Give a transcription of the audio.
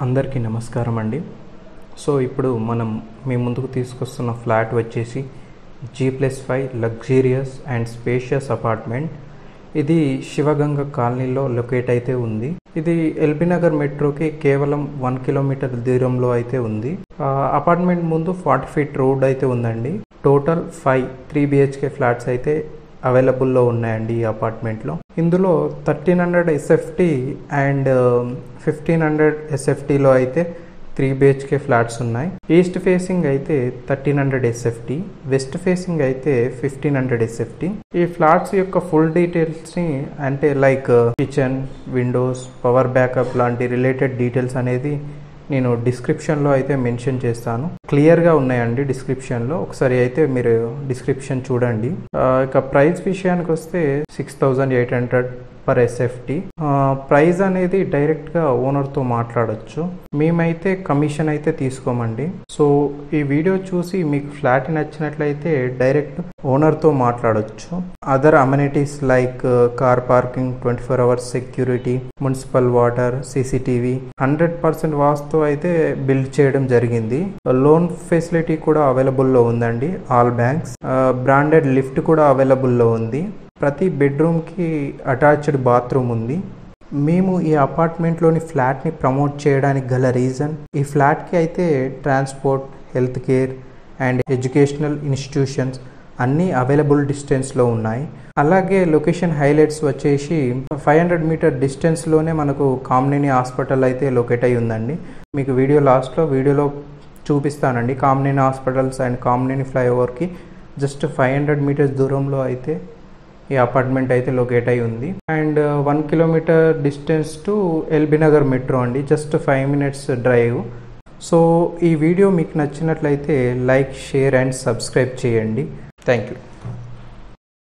అందరికీ నమస్కారం అండి. సో ఇప్పుడు మనం మీ ముందుకు తీసుకొస్తున్న ఫ్లాట్ వచ్చేసి G+5 luxurious and spacious apartment. ఇది శివగంగ కాలనీలో లొకేట్ అయితే ఉంది. ఇది ఎల్బీ నగర్ మెట్రోకి కేవలం 1 కిలోమీటర్ దూరంలో అయితే ఉంది. అపార్ట్మెంట్ ముందు 40 ఫీట్ రోడ్ అయితే ఉందండి. టోటల్ 5 3 BHK ఫ్లాట్స్ అయితే అవైలబుల్లో ఉన్నాయండి ఈ అపార్ట్మెంట్లో. ఇందులో 1300 SFT అండ్ 1500 SFTలో అయితే 3 BHK ఫ్లాట్స్ ఉన్నాయి. ఈస్ట్ ఫేసింగ్ అయితే 1300 SFT, వెస్ట్ ఫేసింగ్ అయితే 1500 SFT. ఈ ఫ్లాట్స్ యొక్క ఫుల్ డీటెయిల్స్ని అంటే like kitchen, Windows, power backup లాంటి రిలేటెడ్ డీటెయిల్స్ అనేది నేను డిస్క్రిప్షన్లో అయితే మెన్షన్ చేస్తాను. క్లియర్గా ఉన్నాయండి డిస్క్రిప్షన్లో, ఒకసారి అయితే మీరు డిస్క్రిప్షన్ చూడండి. ఇక ప్రైస్ విషయానికి వస్తే 6800 పర్ SFT. ప్రైస్ అనేది డైరెక్ట్గా ఓనర్తో మాట్లాడచ్చు. మేమైతే కమిషన్ అయితే తీసుకోమండి. సో ఈ వీడియో చూసి మీకు ఫ్లాట్ నచ్చినట్లయితే డైరెక్ట్ ఓనర్తో మాట్లాడచ్చు. Other amenities like car parking, 24 hours security, municipal water, CCTV 100% వాస్తు అయితే బిల్డ్ చేయడం జరిగింది. లోన్ ఫెసిలిటీ కూడా అవైలబుల్లో ఉందండి. ఆల్ బ్యాంక్స్, బ్రాండెడ్ లిఫ్ట్ కూడా అవైలబుల్లో ఉంది. ప్రతి బెడ్రూమ్కి అటాచ్డ్ బాత్రూమ్ ఉంది. మేము ఈ అపార్ట్మెంట్లోని ఫ్లాట్ని ప్రమోట్ చేయడానికి గల రీజన్, ఈ ఫ్లాట్కి అయితే transport, health care and educational institutions అన్నీ అవైలబుల్ డిస్టెన్స్లో ఉన్నాయి. అలాగే లొకేషన్ హైలైట్స్ వచ్చేసి 500 మీటర్ డిస్టెన్స్లోనే మనకు కామినేని హాస్పిటల్ అయితే లొకేట్ అయి ఉందండి. మీకు వీడియోలో చూపిస్తానండి. కామినేని హాస్పిటల్స్ అండ్ కామినేని ఫ్లైఓవర్కి జస్ట్ 500 మీటర్స్ దూరంలో అయితే ఈ అపార్ట్మెంట్ అయితే లొకేట్ అయి ఉంది. And 1 kilometre distance to LB Nagar metro అండి, జస్ట్ 5 minutes డ్రైవ్. సో ఈ వీడియో మీకు నచ్చినట్లయితే లైక్, షేర్ అండ్ సబ్స్క్రైబ్ చేయండి. Thank you.